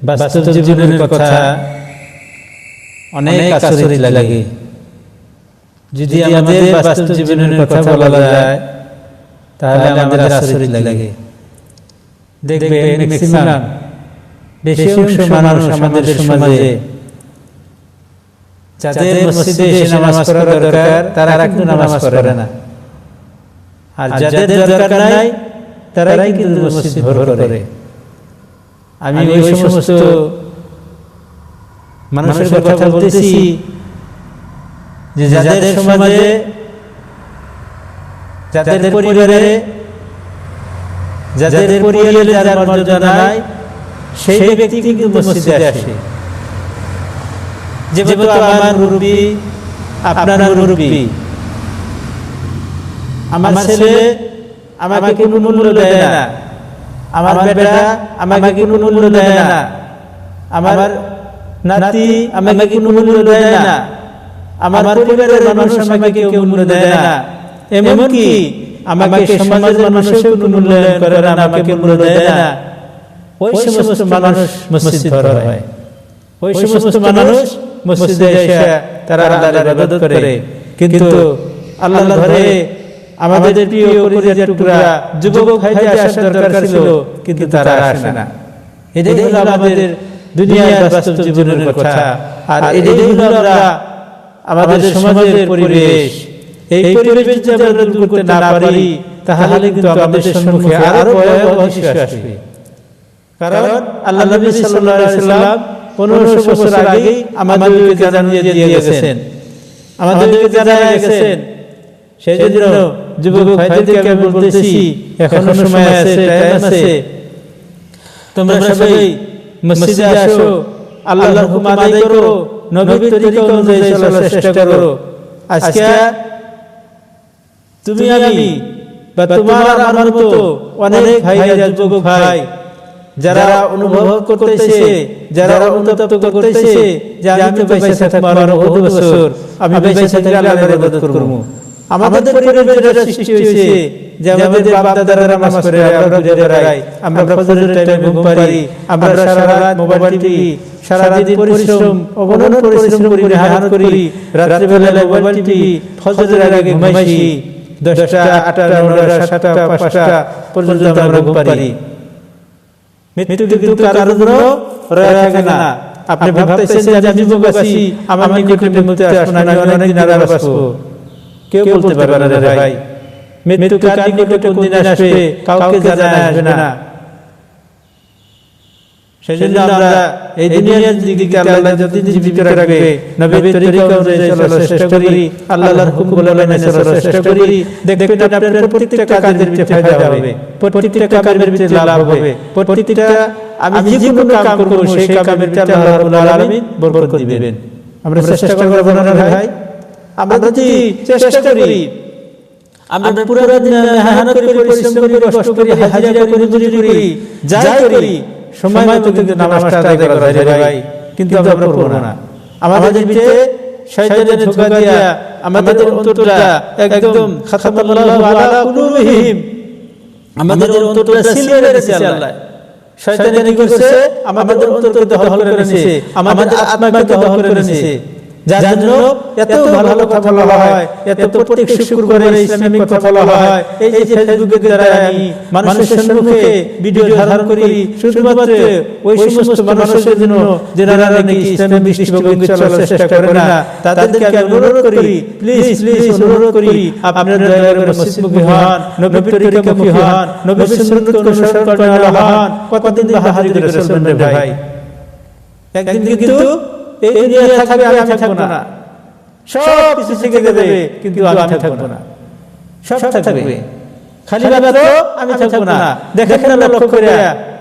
বাস্তব জীবনের কথা অনেক আশ্চর্য লাগে। যদি আমাদের বাস্তব জীবনের কথা বলা যায় তাহলে আমাদের আশ্চর্য লাগে। দেখবেন ম্যাক্সিমাম বেশি অংশ মানুষ আমাদের সমাজে যাদের মসজিদে এসে নামাজ পড়া দরকার তারা কিন্তু নামাজ পড়ে না, আর যাদের দরকার নাই তারাই কিন্তু মসজিদ ভর করে। আমি ওই সমস্ত মানুষের কথা বলতেছি যে যাদের সমাজে, যাদের পরিবারে, যাদের পরিবারে যার মর্যাদা নাই সেই ব্যক্তি কিন্তু মসজিদে আসে। যেহেতু আমার মুরব্বি, আপনার মুরব্বি, আমার ছেলে আমাকে কোনো মূল্য দেয় না, আমার বেটা আমাকে কোনো মূল্য দেয় না, আমার নাতি আমাকে কোনো মূল্য দেয় না, আমার পরিবারের মানুষ আমাকে কেউ মূল্য দেয় না, এমনকি আমাকে সমাজের মানুষও কোনো মূল্যায়ন করে না, আমাকে মূল্য দেয় না। ওই সমস্ত মানুষ মসজিদ ভর হয়, ওই সমস্ত মানুষ মসজিদে এসে তারা আল্লাহর ইবাদত করে। কিন্তু আল্লাহর ঘরে আমাদের প্রিয় কলিজার টুকরা যুবক ভাইদের আসার দরকার ছিল, কিন্তু তারা আসে না। এটাই হলো আমাদের দুনিয়ার বাস্তব জীবনের কথা, আর এটাই হলো আমাদের সমাজের পরিবেশ। এই পরিবেশ যদি আমরা দূর করতে না পারি তাহলে কিন্তু আমাদের সম্মুখে আরো ভয়াবহ শিশু আসবে। কারণ আল্লাহ নবী সাল্লাল্লাহু আলাইহি ওয়াসাল্লাম 1500 বছর আগে আমাদেরকে জানিয়ে দিয়ে গেছেন, আমাদেরকে জানিয়ে গেছেন। সেই জন্য যুবক ভাইদেরকে আমি বলতেছি, এখনো সময় আছে, টাইম আছে, তোমরা সবাই মসজিদে আসো, আল্লাহর হুকুম আদায় করো, নবীর তরিকা অনুযায়ী চলার চেষ্টা করো। আজকে তুমি আমি বা তোমার আমার মতো অনেক ভাইরা, যুবক ভাই যারা অনুভব করতেছে, যারা অনুতপ্ত করতেছে যে আমি তো বেঁচে থাকবো আরো বহু বছর, আমি বেঁচে থাকলে আল্লাহর ইবাদত করব। আমাদের পরিবারে যেটা সৃষ্টি হয়েছে যে আমাদের বাপ দাদারা নামাজ পড়ে, আমরা ঘুরে বেড়াই, আমরা ফজরের টাইমে ঘুম পারি, আমরা সারা রাত মোবাইল টিপি, সারা দিন পরিশ্রম অবনন পরিশ্রম করি, মেহনত করি, রাত্রে বেলা মোবাইল টিপি, ফজরের আগে ঘুমাইছি, 10টা 8টা 9টা 7টা 5টা পর্যন্ত আমরা ঘুম পারি। মৃত্যু কিন্তু কারোর জন্য রয়ে থাকে না। আপনি ভাবতেছেন যে আমি যুবক আছি, আমার নিকটে মৃত্যু আসবে না, আমি অনেক দিন আরাম আসবো, কেউ বলতে পারবে না রে ভাই। মৃত্যু কার নিকটে কোন দিন আসবে কাউকে জানা আসবে না। সেজন্য আমরা এই দুনিয়ার দিকে আল্লাহ যতদিন জীবিত রাখবে নবীর তরিকা অনুযায়ী চলার চেষ্টা করি, আল্লাহর হুকুম মেনে চলার চেষ্টা করি। দেখবেন আপনার প্রত্যেকটা কাজের ভিতরে ফায়দা হবে, প্রত্যেকটা কাজের ভিতরে লাভ হবে, প্রত্যেকটা আমি যে কোনো কাম করব সেই কামের ভিতরে আল্লাহ রাব্বুল আলামিন বরকত দিবেন। আমরা চেষ্টা করব না ভাই, আমরা যদি চেষ্টা করি, আমরা পুরো দিন মেহনত করি, পরিশ্রম করি, কষ্ট করি, হাজিরা করি, মজুরি করি, যাই করি, সময় মতো কিন্তু নামাজটা আদায় করা যায় রে ভাই, কিন্তু আমরা পড়ব না। আমাদের ভিতরে শয়তানের ধোঁকা দিয়া আমাদের অন্তরটা একদম খাতামাল্লাহু আলা কুলুবিহিম, আমাদের অন্তরটা সিল করে দিয়েছে আল্লাহ। শয়তান কি করছে? আমাদের অন্তরকে দখল করে নিয়েছে, আমাদের আত্মাকে দখল করে নিয়েছে। যার জন্য এত ভালো কথা বলা হয়, এত প্রত্যেক শুক্রবারে ইসলামিক কথা বলা হয়। এই যে ফেসবুকের দ্বারা আমি মানুষের সম্মুখে ভিডিও ধারণ করি, শুধুমাত্র ওই সমস্ত মানুষের জন্য যারা নাকি ইসলামের দৃষ্টিভঙ্গি চলার চেষ্টা করে না, তাদেরকে আমি অনুরোধ করি, প্লিজ অনুরোধ করি, আপনারা দয়া করে মসজিদমুখী হন, নবীর তরিকামুখী হন, নবীর সুন্নাতকে অনুসরণ করেন, কতদিন বাহাদুরি করে চলবেন রে ভাই। একদিন কিন্তু এই দুনিয়া থাকবে, আমি থাকবো না, সব কিছু থেকে দেবে, কিন্তু আমি থাকবো না। সব থাকবে, খালি বাবা আমি থাকবো না। দেখেন না লক্ষ্য করে,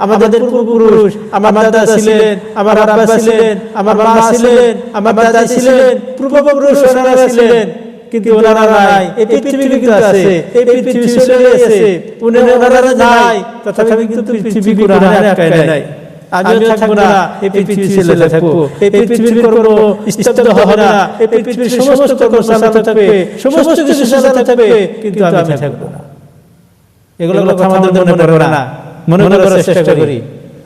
আমাদের পূর্বপুরুষ, আমার দাদা ছিলেন, আমার আব্বা ছিলেন, আমার মা ছিলেন, আমার দাদা ছিলেন, পূর্বপুরুষ ওনারা ছিলেন, কিন্তু ওনারা নাই। এই পৃথিবী কিন্তু আছে, এই পৃথিবী চলে গেছে, ওনারা নাই, তথাপি কিন্তু পৃথিবী কোরআনে আটকায় নাই। আমিও থাকবো না, এই পৃথিবী ছেলে থাকবো, এই পৃথিবীর কর্ম স্তব্ধ হবে না, এই পৃথিবীর সমস্ত কর্ম চালাতে থাকবে, সমস্ত কিছু চালাতে থাকবে, কিন্তু আমি থাকবো না। এগুলো কথা আমাদের মনে পড়ে না, মনে করার চেষ্টা করি।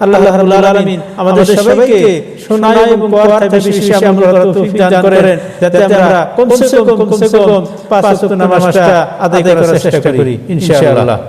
আল্লাহ রাব্বুল আলামিন আমাদের সবাইকে শোনায় এবং পড়ার বেশি বেশি আমল করার তৌফিক দান করেন, যাতে আমরা কমসে কম 5 ওয়াক্ত নামাজটা আদায় করার চেষ্টা করি ইনশাআল্লাহ।